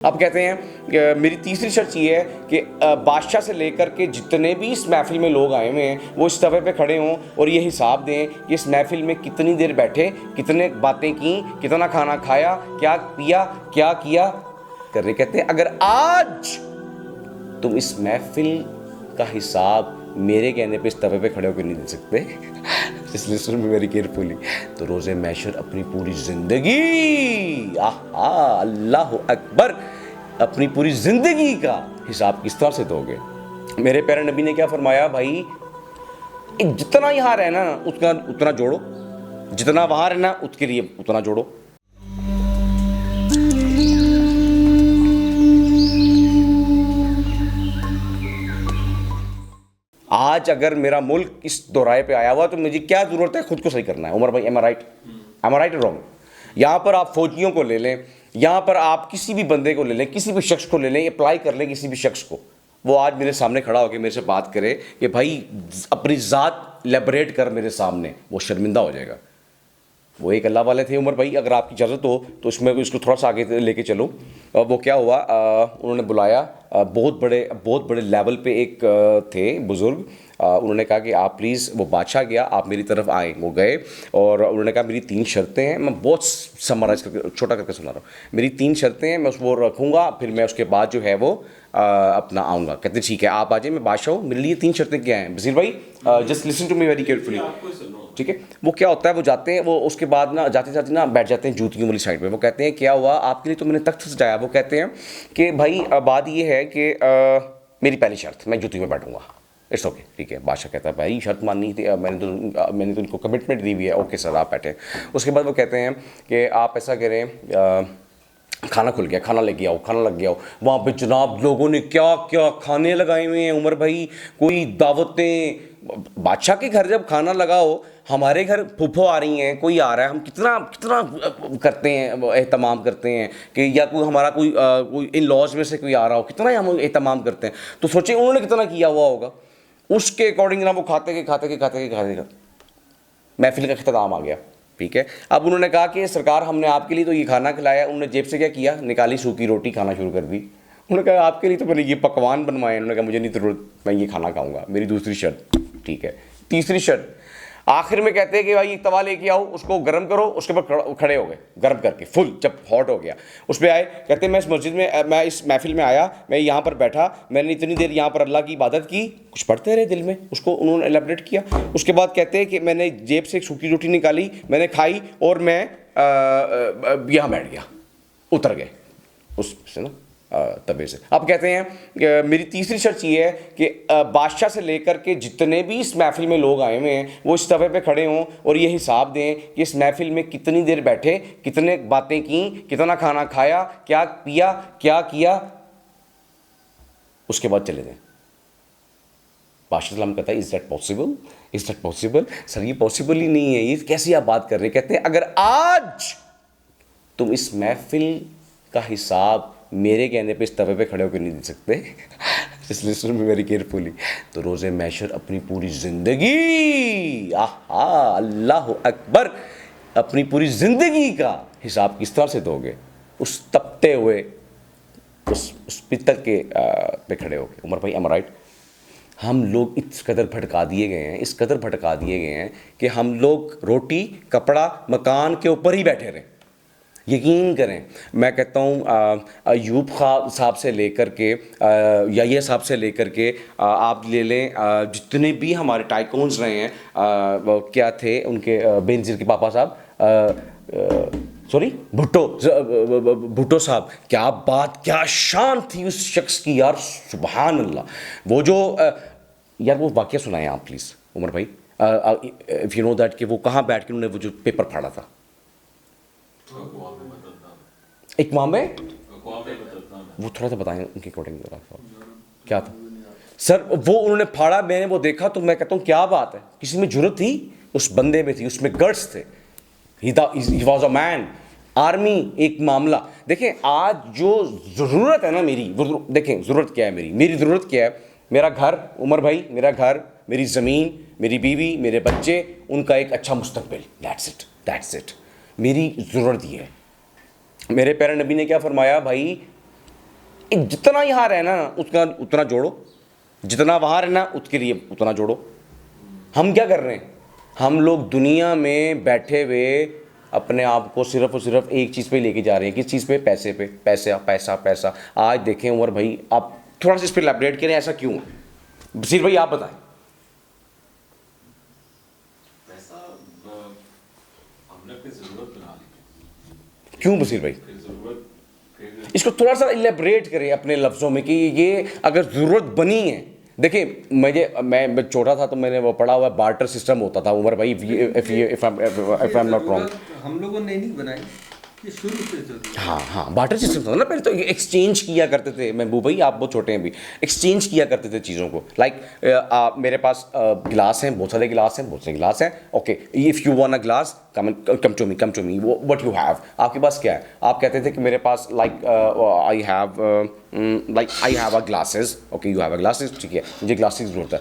अब कहते हैं कि मेरी तीसरी शर्त ये है कि बादशाह से लेकर के जितने भी इस महफिल में लोग आए हुए हैं वो इस तवे पे खड़े हों और ये हिसाब दें कि इस महफिल में कितनी देर बैठे, कितने बातें की, कितना खाना खाया, क्या पिया, क्या किया कर रहे। कहते हैं अगर आज तुम इस महफिल का हिसाब मेरे कहने पे इस तवे पे खड़े होकर नहीं दे सकते इसलिए सुन वेरी केयरफुली, तो रोज़े मैशर अपनी पूरी ज़िंदगी, आहा अल्लाह अकबर, अपनी पूरी ज़िंदगी का हिसाब किस तरह से दोगे। मेरे प्यारे नबी ने क्या फरमाया, भाई जितना यहाँ रहना उतना उतना जोड़ो, जितना वहाँ रहना उसके लिए उतना जोड़ो। आज अगर मेरा मुल्क इस दोराहे पे आया हुआ तो मुझे क्या ज़रूरत है खुद को सही करना है। उमर भाई, एम आई राइट रॉन्ग? यहाँ पर आप फौजियों को ले लें, यहाँ पर आप किसी भी बंदे को ले लें, किसी भी शख्स को ले लें, अप्लाई कर लें किसी भी शख्स को, वो आज मेरे सामने खड़ा होकर मेरे से बात करे कि भाई अपनी ज़ात लेबरेट कर मेरे सामने, वो शर्मिंदा हो जाएगा। वो एक अल्लाह वाले थे उमर भाई, अगर आपकी इजाज़त हो तो इसमें इसको थोड़ा सा आगे लेके चलूँ। वो क्या हुआ, उन्होंने बुलाया, बहुत बड़े लेवल पे एक थे बुज़ुर्ग, उन्होंने कहा कि आप प्लीज़, वो बादशाह गया, आप मेरी तरफ आए। वो गए और उन्होंने कहा मेरी 3 शर्तें हैं, मैं बहुत समराइज़ करके छोटा करके सुना रहा हूँ। मेरी 3 शर्तें हैं, मैं उसको रखूँगा, फिर मैं उसके बाद जो है वो अपना आऊँगा। कहते ठीक है आप आ जाइए, मैं बादशाह हूँ, मेरे लिए 3 शर्तें क्या हैं बसीर भाई, just listen to me very carefully, ठीक है। वो क्या होता है, वो जाते हैं, वो उसके बाद ना जाते जाते ना बैठ जाते हैं जूतियों वाली साइड पे। वो कहते हैं क्या हुआ आपके लिए, तो मैंने तख्त सजाया। वो कहते हैं कि भाई बात ये है कि मेरी पहली शर्त, मैं जूती में बैठूंगा। इट्स ओके, ठीक है। बादशाह कहता है भाई शर्त माननी थी, मैंने तो उनको कमिटमेंट दी हुई है। ओके सर, आप बैठे। उसके बाद वो कहते हैं कि आप ऐसा करें, खाना खुल गया, खाना लेके आओ, खाना लग गया हो। वहाँ पे जनाब लोगों ने क्या क्या खाने लगाए हुए हैं उमर भाई, कोई दावतें। बादशाह के घर जब खाना लगाओ, हमारे घर फूफो आ रही हैं, कोई आ रहा है, हम कितना कितना करते हैं, एहतमाम करते हैं कि या कोई हमारा कोई इन लॉज में से कोई आ रहा हो, कितना ही हम एहतमाम करते हैं। तो सोचिए उन्होंने कितना किया हुआ होगा। उसके अकॉर्डिंग ना वो खाते के महफिल का इख्तिताम आ गया, ठीक है। अब उन्होंने कहा कि सरकार हमने आपके लिए तो ये खाना खिलाया। उन्होंने जेब से क्या किया, निकाली सूखी रोटी, खाना शुरू कर दी। उन्होंने कहा आपके लिए तो मैंने ये पकवान बनवाए। उन्होंने कहा मुझे नहीं ज़रूरत, मैं ये खाना खाऊंगा। मेरी दूसरी शर्त, ठीक है। तीसरी शर्त, आखिर में कहते हैं कि भाई तवा लेके आओ, उसको गर्म करो। उसके ऊपर खड़े हो गए गर्म करके, फुल जब हॉट हो गया उस पर आए। कहते हैं मैं इस मस्जिद में, मैं इस महफिल में आया, मैं यहाँ पर बैठा, मैंने इतनी देर यहाँ पर अल्लाह की इबादत की, कुछ पढ़ते रहे दिल में, उसको उन्होंने एलेबरेट किया। उसके बाद कहते हैं कि मैंने जेब से एक सूखी रोटी निकाली, मैंने खाई और मैं यहाँ बैठ गया, उतर गए उससे ना तबे से। अब कहते हैं मेरी तीसरी शर्त ये है कि बादशाह से लेकर के जितने भी इस महफिल में लोग आए हुए हैं वो इस तवे पे खड़े हों और ये हिसाब दें कि इस महफिल में कितनी देर बैठे, कितने बातें की, कितना खाना खाया, क्या पिया, क्या किया, उसके बाद चले जाएं। बादशाह सलाम कहता है is that possible, is that possible? Sir ये पॉसिबल ही नहीं है, ये कैसी आप बात कर रहे हैं। कहते हैं अगर आज तुम इस महफिल का हिसाब मेरे कहने पे इस तवे पे खड़े होकर नहीं दे सकते इसलिए सुन वेरी केयरफुली, तो रोज़े मैशर अपनी पूरी ज़िंदगी, आहा अल्लाह अकबर, अपनी पूरी ज़िंदगी का हिसाब किस तरह से दोगे, उस तपते हुए उस पित्तल के पे खड़े होके। उमर भाई, एम आई राइट? हम लोग इस कदर भटका दिए गए हैं, इस कदर भटका दिए गए हैं कि हम लोग रोटी कपड़ा मकान के ऊपर ही बैठे रहें। यकीन करें, मैं कहता हूँ अयूब खान साहब से लेकर के या साहब से लेकर के आप ले लें, जितने भी हमारे टाइकून्स रहे हैं, वो क्या थे उनके, बेनज़ीर के पापा साहब, सॉरी भुट्टो साहब, क्या बात, क्या शान थी उस शख्स की यार, सुभान अल्लाह। वो जो यार वो वाक़या सुनाएं आप प्लीज़ उमर भाई, इफ़ यू नो दैट, कि वो कहाँ बैठ के उन्होंने वो जो पेपर फाड़ा था। एक माह में वो थोड़ा सा बताएं उनके अकॉर्डिंग क्या था सर। वो उन्होंने फाड़ा, मैंने वो देखा तो मैं कहता हूँ क्या बात है, किसी में जुर्रत थी, उस बंदे में थी, उसमें गट्स थे। He was a man. Army एक मामला देखें, आज जो ज़रूरत है ना मेरी, देखें ज़रूरत क्या है मेरी ज़रूरत क्या है, मेरा घर उमर भाई, मेरा घर, मेरी ज़मीन, मेरी बीवी, मेरे बच्चे, उनका एक अच्छा मुस्तकबिल, दैट्स इट। मेरी ज़रूरत ये है। मेरे प्यारे नबी ने क्या फरमाया, भाई जितना यहाँ रहना ना उतना उतना जोड़ो, जितना वहाँ रहना उसके लिए उतना जोड़ो। हम क्या कर रहे हैं, हम लोग दुनिया में बैठे हुए अपने आप को सिर्फ और सिर्फ एक चीज़ पे लेके जा रहे हैं। किस चीज़ पे? पैसे पे, पैसा पैसा पैसा। आज देखें उमर भाई, आप थोड़ा सा इस पर एलैबोरेट करें, ऐसा क्यों है? बसीर भाई आप बताएं। पैसा हमने अपनी जरूरत बना ली। क्यों बसीर भाई? जरूरत इसको थोड़ा सा इलेबरेट करें अपने लफ्ज़ों में कि ये अगर ज़रूरत बनी है। देखिए मैं छोटा था तो मैंने वो पढ़ा हुआ बार्टर सिस्टम होता था उमर भाई, if I am not wrong. हम लोगों ने नहीं बनाई, ये शुरू से चलती है। हाँ बार्टर सिस्टम था ना पहले, तो एक्सचेंज किया करते थे। महबूब भाई आप बहुत छोटे हैं अभी, एक्सचेंज किया करते थे चीज़ों को। लाइक मेरे पास गिलास हैं, बहुत सारे गिलास हैं, बहुत से गिलास हैं। Okay, if you want a glass come to me what you have. आपके पास क्या है? आप कहते थे कि मेरे पास I have a glasses. Okay, you have a glasses, ठीक है, मुझे ग्लासेस की ज़रूरत है।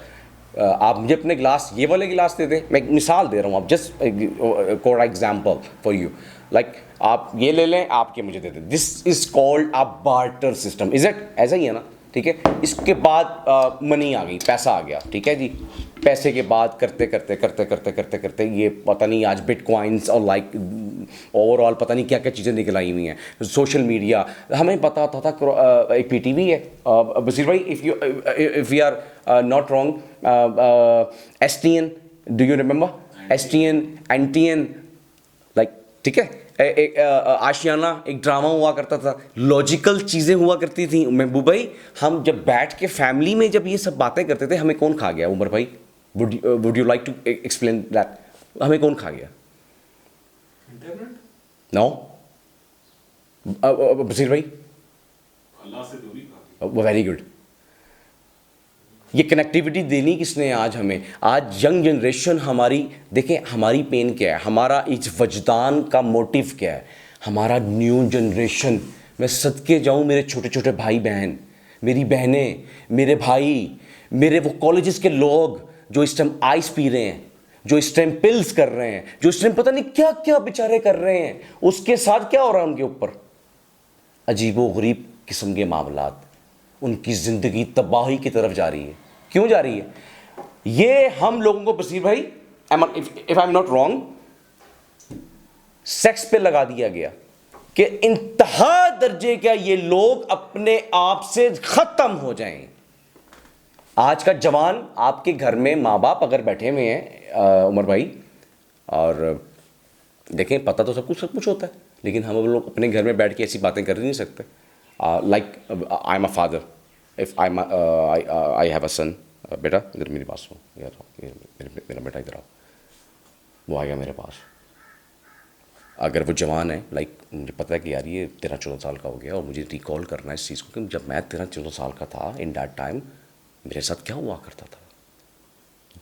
आप मुझे अपने गिलास, ये वाले गिलास दे दें। मैं एक मिसाल दे रहा हूँ, आप just for example for you, like आप ये ले लें, आप ये मुझे दे दें। This is called a barter system, is it? ऐसा ही है ना, ठीक है। इसके बाद मनी आ गई, पैसा आ गया, ठीक है जी। पैसे के बाद करते करते करते करते करते करते ये पता नहीं आज बिटकॉइंस और लाइक ओवरऑल पता नहीं क्या क्या चीज़ें निकल आई हुई हैं। सोशल मीडिया, हमें पता होता था एक पीटीवी है बसीर भाई, if you are not wrong, STN, do you remember STN, NTN, like, ठीक है। एक आशियाना एक ड्रामा हुआ करता था, लॉजिकल चीज़ें हुआ करती थी। महबूब भाई हम जब बैठ के फैमिली में जब ये सब बातें करते थे, हमें कौन खा गया उमर भाई? Would you like to explain that? हमें कौन खा गया? इंटरनेट, नो बसीर भाई, अल्लाह से दूरी का। Very good. ये कनेक्टिविटी देनी किसने है आज हमें? आज यंग जनरेशन हमारी, देखें हमारी पेन क्या है, हमारा इस वजदान का मोटिव क्या है, हमारा न्यू जनरेशन। मैं सदके जाऊँ मेरे छोटे छोटे भाई बहन, मेरी बहनें, मेरे भाई, मेरे वो कॉलेजेस के लोग जो इस टाइम आइस पी रहे हैं, जो इस टाइम पिल्स कर रहे हैं, जो इस टाइम पता नहीं क्या क्या बेचारे कर रहे हैं, उसके साथ क्या हो रहा है उनके ऊपर? अजीबो गरीब किस्म के मामलात, उनकी ज़िंदगी तबाही की तरफ जा रही है। क्यों जा रही है? ये हम लोगों को बसीर भाई, if I am not wrong, sex पे लगा दिया गया कि इंतहा दर्जे का ये लोग अपने आप से ख़त्म हो जाएं। आज का जवान, आपके घर में माँ बाप अगर बैठे हुए हैं उमर भाई, और देखें पता तो सब कुछ होता है, लेकिन हम लोग अपने घर में बैठ के ऐसी बातें कर नहीं सकते। Like I am a father, if I have a son, बेटा इधर मेरे पास हो यार, मेरा बेटा इधर आओ, वो आएगा मेरे पास। अगर वो जवान है, लाइक मुझे पता है कि यार ये 13-14 साल का हो गया और मुझे रिकॉल करना है इस चीज़ को कि जब मैं 13-14 साल का था, इन दैट टाइम मेरे साथ क्या हुआ करता था।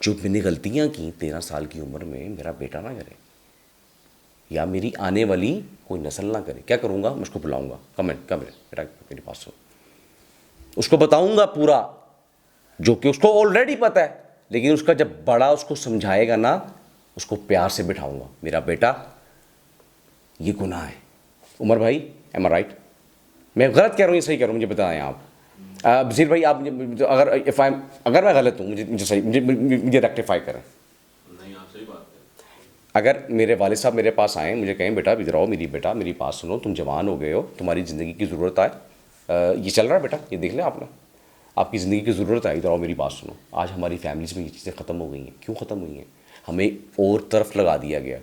जो मैंने गलतियाँ की 13 साल की उम्र में, मेरा बेटा ना करे या मेरी आने वाली कोई नस्ल ना करे। क्या करूँगा? मैं उसको बुलाऊँगा, कमेंट बेटा मेरे पास हो, उसको बताऊँगा पूरा जो कि उसको ऑलरेडी पता है, लेकिन उसका जब बड़ा उसको समझाएगा ना, उसको प्यार से बिठाऊँगा, मेरा बेटा ये गुनाह है। उमर भाई एम आई राइट? मैं गलत कह रहा हूँ या सही कह रहा हूँ, मुझे बताएं आप। बसीर भाई आप अगर मैं गलत हूँ मुझे रेक्टिफाई करें। नहीं, आप सही बात है। अगर मेरे वालिद साहब मेरे पास आएँ, मुझे कहें बेटा इधर आओ, मेरी बात सुनो, तुम जवान हो गए हो, तुम्हारी ज़िंदगी की ज़रूरत आए, ये चल रहा है बेटा, ये देख लें आपने, आपकी ज़िंदगी की ज़रूरत है, इधर आओ मेरी बात सुनो। आज हमारी फैमिलीज़ में ये चीज़ें ख़त्म हो गई हैं। क्यों ख़त्म हुई हैं? हमें और तरफ लगा दिया गया।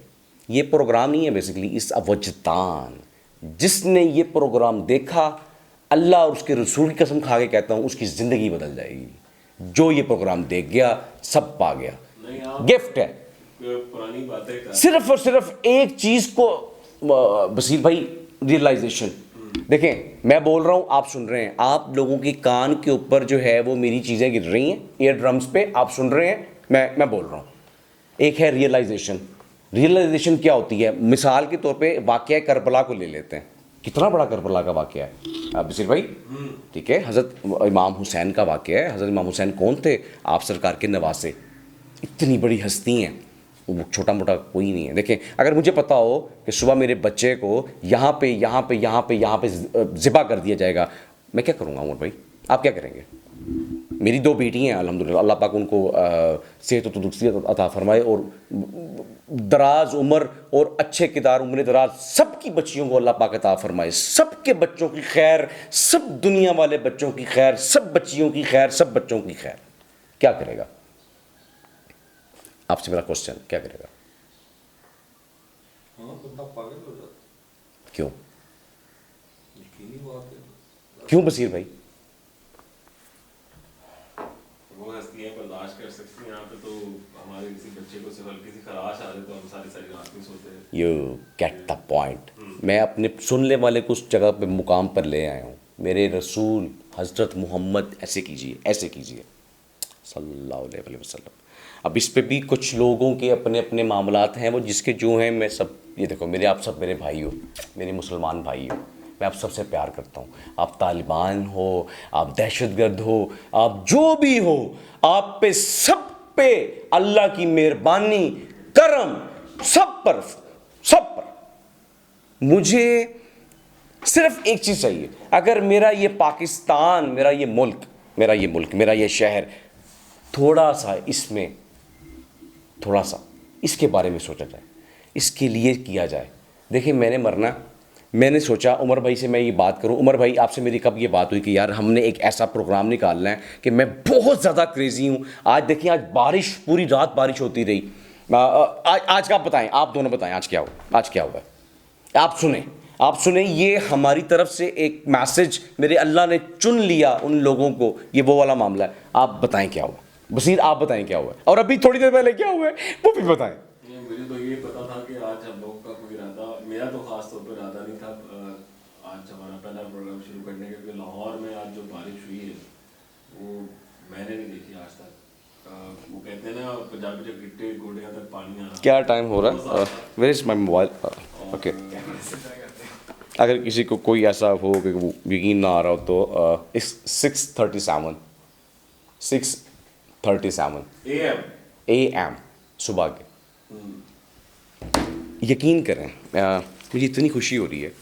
ये प्रोग्राम नहीं है बेसिकली, इस वजदान, जिसने ये प्रोग्राम देखा, अल्लाह और उसके रसूल की कसम खा के कहता हूँ उसकी ज़िंदगी बदल जाएगी। जो ये प्रोग्राम देख गया सब पा गया, गिफ्ट है। पुरानी बातें सिर्फ और सिर्फ एक चीज़ को बसीर भाई, रियलाइजेशन। देखें मैं बोल रहा हूँ, आप सुन रहे हैं, आप लोगों के कान के ऊपर जो है वो मेरी चीज़ें गिर रही हैं, ईयर ड्रम्स पे आप सुन रहे हैं, मैं बोल रहा हूँ। एक है रियलाइजेशन। रियलाइजेशन क्या होती है? मिसाल के तौर पे वाक़या करबला को ले लेते हैं। कितना बड़ा करबला का वाक़या है बसीर भाई, ठीक है। हज़रत इमाम हुसैन का वाक़या है। हज़रत इमाम हुसैन कौन थे? आप सरकार के नवासे। इतनी बड़ी हस्ती हैं, वो छोटा मोटा कोई नहीं है। देखें अगर मुझे पता हो कि सुबह मेरे बच्चे को यहाँ पे ज़िबा कर दिया जाएगा, मैं क्या करूँगा उमर भाई, आप क्या करेंगे? मेरी 2 बेटी हैं अल्हम्दुलिल्लाह, अल्लाह पाक उनको सेहत और तंदुरुस्ती अता फरमाए और दराज उम्र और अच्छे किरदार, उम्र दराज सबकी बच्चियों को अल्लाह पाक अता फरमाए, सबके बच्चों की खैर, सब दुनिया वाले बच्चों की खैर, सब बच्चियों की खैर, सब बच्चों की खैर। क्या करेगा? आपसे मेरा क्वेश्चन, क्या करेगा? हाँ, बंदा पागल हो जाता क्यों? है। यकीनी बात है। क्यों बसीर भाई? वो हस्तियाँ बर्दाश्त कर सकती हैं, यहाँ पे तो हमारे किसी बच्चे को सिर्फ हल्की सी खराश आ जाए तो हम सारी सारी रात नहीं सोते हैं। You get the point. मैं अपने सुनने वाले को उस जगह पे मुकाम पर ले आया हूँ। मेरे रसूल हज़रत मोहम्मद ऐसे कीजिए, ऐसे कीजिए सल्लल्लाहु अलैहि वसल्लम। अब इस पे भी कुछ लोगों के अपने अपने मामलात हैं, वो जिसके जो हैं, मैं सब, ये देखो मेरे, आप सब मेरे भाई हो, मेरे मुसलमान भाई हो, मैं आप सबसे प्यार करता हूँ। आप तालिबान हो, आप दहशतगर्द हो, आप जो भी हो, आप पे सब पे अल्लाह की मेहरबानी करम, सब पर, सब पर। मुझे सिर्फ एक चीज़ चाहिए, अगर मेरा ये पाकिस्तान, मेरा ये मुल्क, मेरा ये शहर थोड़ा सा इसमें, थोड़ा सा इसके बारे में सोचा जाए, इसके लिए किया जाए। देखिए मैंने मरना, मैंने सोचा उमर भाई से मैं ये बात करूं। उमर भाई आपसे मेरी कब ये बात हुई कि यार हमने एक ऐसा प्रोग्राम निकालना है कि मैं बहुत ज़्यादा क्रेज़ी हूं। आज देखिए, आज बारिश, पूरी रात बारिश होती रही। आज का आप बताएं, आप दोनों बताएं आज क्या हुआ, आज क्या हुआ? आप सुने, ये हमारी तरफ से एक मैसेज, मेरे अल्लाह ने चुन लिया उन लोगों को, ये वो वाला मामला है। आप बताएं क्या हुआ, बसीर आप बताएं क्या हुआ, और अभी थोड़ी देर पहले क्या हुआ है वो भी बताएं। मुझे तो ये पता था कि आज हम लोग का कोई इरादा, मेरा तो खास तौर पर इरादा नहीं था आज हमारा पहला प्रोग्राम शुरू करने का, क्योंकि लाहौर में आज जो बारिश हुई है वो मैंने नहीं देखी आज तक। वो कहते हैं ना पंजाबी जब गिट्टे गोडियां तक पानी आना। क्या टाइम हो रहा है? Where is my mobile? Okay, अगर किसी को कोई ऐसा हो कि वो यकीन ना आ रहा हो तो इस 6:37 AM सुबह के। यकीन करें, मुझे इतनी खुशी हो रही है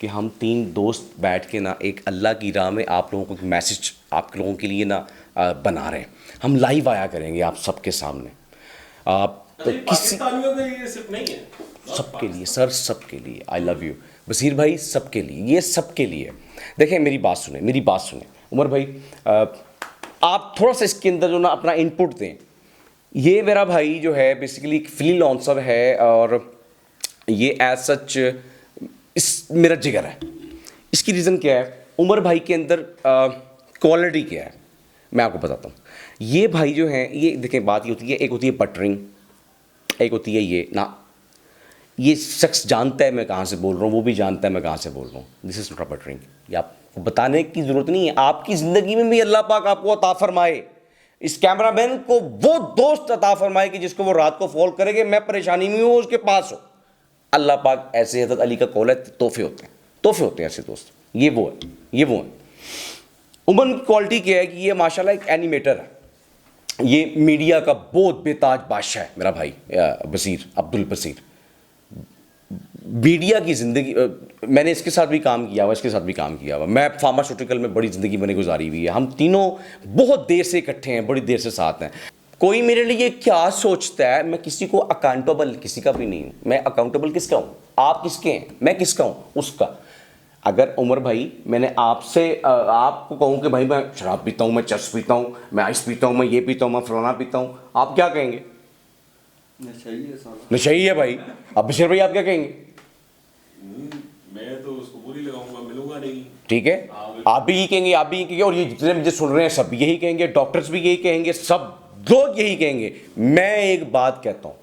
कि हम 3 दोस्त बैठ के ना एक अल्लाह की राह में आप लोगों को मैसेज, आप लोगों के लिए ना बना रहे हैं। हम लाइव आया करेंगे आप सबके सामने। आप किसी पाकिस्तानियों के लिए सिर्फ नहीं है, सबके लिए सर, सबके लिए। आई लव यू बसीर भाई, सबके लिए, ये सबके लिए। देखें मेरी बात सुने उमर भाई, आप थोड़ा सा इसके अंदर जो ना अपना इनपुट दें। ये मेरा भाई जो है बेसिकली फ्रीलांसर है और ये एज सच इस मेरा जिगर है। इसकी रीज़न क्या है? उमर भाई के अंदर क्वालिटी क्या है मैं आपको बताता हूँ। ये भाई जो हैं, ये देखें बात ये होती है, एक होती है बटरिंग, एक होती है ये ना, ये शख्स जानता है मैं कहाँ से बोल रहा हूँ, वो भी जानता है मैं कहाँ से बोल रहा हूँ। This is not a buttering. ये आपको बताने की ज़रूरत नहीं है। आपकी ज़िंदगी में भी अल्लाह पाक आपको अता फरमाए, इस कैमरामैन को वो दोस्त अता फरमाए कि जिसको वो रात को फॉल करेंगे, मैं परेशानी में हूँ उसके पास हो। अल्लाह पाक ऐसे, हज़रत अली का कौल है, तोहफे होते हैं ऐसे दोस्त। ये वो है। उमर की क्वालिटी क्या है कि ये माशाल्लाह एक एनिमेटर है, ये मीडिया का बहुत बेताज बादशाह है मेरा भाई बसीर, अब्दुल बसीर। मीडिया की ज़िंदगी, मैंने इसके साथ भी काम किया हुआ, मैं फार्मास्यूटिकल में बड़ी ज़िंदगी मैंने गुजारी हुई है। हम तीनों बहुत देर से इकट्ठे हैं, बड़ी देर से साथ हैं। कोई मेरे लिए क्या सोचता है, मैं किसी को अकाउंटेबल किसी का भी नहीं हूँ। मैं अकाउंटेबल किसका हूँ? आप किसके हैं? मैं किसका हूँ? उसका। अगर उमर भाई मैंने आपसे आपको कहूँ कि भाई मैं शराब पीता हूँ, मैं चर्स पीता हूँ, मैं आइस पीता हूँ, मैं ये पीता हूँ, मैं फलाना पीता हूँ, आप क्या कहेंगे? नशा ही है भाई। अब बशीर भाई आप क्या कहेंगे? मैं तो उसको बोली लगाऊंगा, मिलूंगा नहीं। ठीक है, आप भी यही कहेंगे, और ये जितने मुझे सुन रहे हैं सब यही कहेंगे, डॉक्टर्स भी यही कहेंगे, सब लोग यही कहेंगे। मैं एक बात कहता हूँ,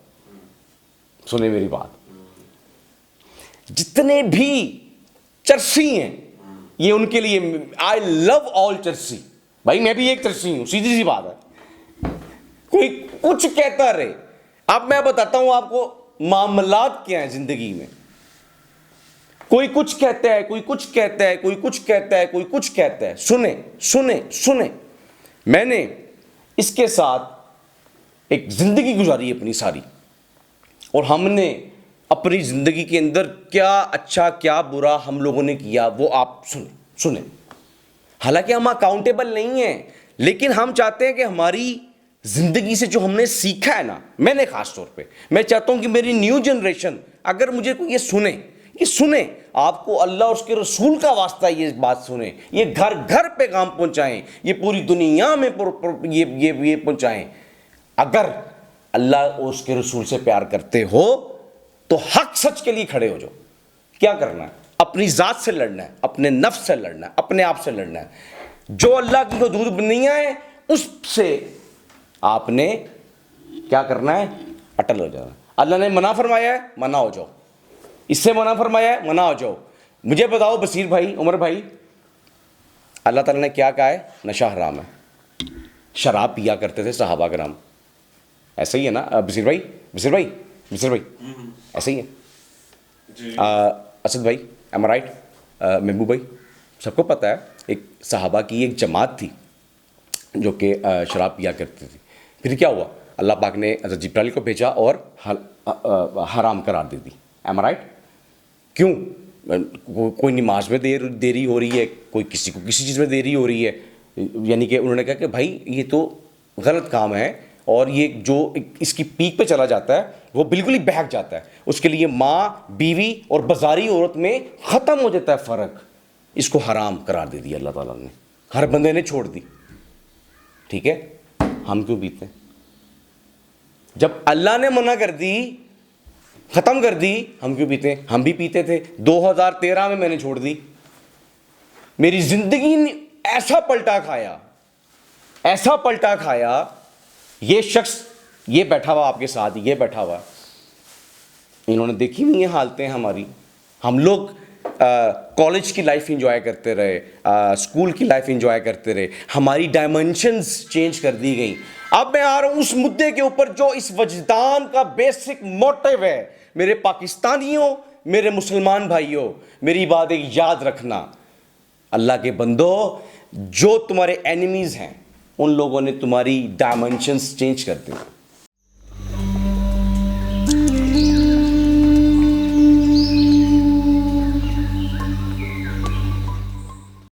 सुने मेरी बात, जितने भी चर्सी हैं ये उनके लिए, आई लव ऑल चर्सी। भाई मैं भी एक चर्सी हूं, सीधी सी बात है। कोई कुछ कहता रहे, अब मैं बताता हूं आपको मामलात क्या है जिंदगी में। कोई कुछ कहता है, कोई कुछ कहता है, कोई कुछ कहता है, कोई कुछ कहता है। सुने सुने सुने, मैंने इसके साथ एक जिंदगी गुजारी है अपनी सारी, और हमने अपनी ज़िंदगी के अंदर क्या अच्छा क्या बुरा हम लोगों ने किया वो आप सुने। हालांकि हम अकाउंटेबल नहीं हैं, लेकिन हम चाहते हैं कि हमारी ज़िंदगी से जो हमने सीखा है ना, मैंने ख़ास तौर पे मैं चाहता हूं कि मेरी न्यू जनरेशन, अगर मुझे कोई ये सुने, आपको अल्लाह और उसके रसूल का वास्ता ये बात सुने, ये घर घर पैगाम पहुंचाएं, ये पूरी दुनिया में ये पहुंचाएं। अगर अल्लाह और उसके रसूल से प्यार करते हो तो हक सच के लिए खड़े हो जाओ। क्या करना है? अपनी ज़ात से लड़ना है, अपने नफ्स से लड़ना है, अपने आप से लड़ना है। जो अल्लाह की हुदूद बंदियां हैं उससे आपने क्या करना है? अटल हो जाना। अल्लाह ने मना फरमाया है, मना हो जाओ। इससे मना फरमाया है, मना हो जाओ। मुझे बताओ बशीर भाई, उमर भाई, अल्लाह ताला ने क्या कहा है? नशा हराम है। शराब पिया करते थे सहाबा कराम, ऐसा ही है ना बशीर भाई? बशीर भाई ऐसा ही है। असद भाई, एम राइट? महबूब भाई, सबको पता है एक सहाबा की एक जमात थी जो कि शराब पिया करती थी। फिर क्या हुआ? अल्लाह पाक ने हज़रत जिब्राइल को भेजा और हराम करार दे दी। M right? क्यों? कोई नमाज में देरी हो रही है, कोई किसी को किसी चीज़ में देरी हो रही है, यानी कि उन्होंने कहा कि भाई ये तो गलत काम है और ये जो इसकी पीक पे चला जाता है वो बिल्कुल ही बहक जाता है। उसके लिए माँ, बीवी और बाजारी औरत में ख़त्म हो जाता है फ़र्क। इसको हराम करार दे दिया अल्लाह ताला ने, हर बंदे ने छोड़ दी। ठीक है, हम क्यों पीते हैं? जब अल्लाह ने मना कर दी, ख़त्म कर दी, हम क्यों पीते हैं? हम भी पीते थे। 2013 में मैंने छोड़ दी। मेरी ज़िंदगी ने ऐसा पलटा खाया। ये शख्स ये बैठा हुआ आपके साथ, ये बैठा हुआ, इन्होंने देखी हुई है हालतें हमारी। हम लोग कॉलेज की लाइफ इंजॉय करते रहे, स्कूल की लाइफ इंजॉय करते रहे, हमारी डायमेंशंस चेंज कर दी गई। अब मैं आ रहा हूं उस मुद्दे के ऊपर जो इस वजदान का बेसिक मोटिव है। मेरे पाकिस्तानियों, मेरे मुसलमान भाइयों, मेरी बात एक याद रखना, अल्लाह के बंदो, जो तुम्हारे एनिमीज़ हैं उन लोगों ने तुम्हारी डायमेंशंस चेंज कर दी।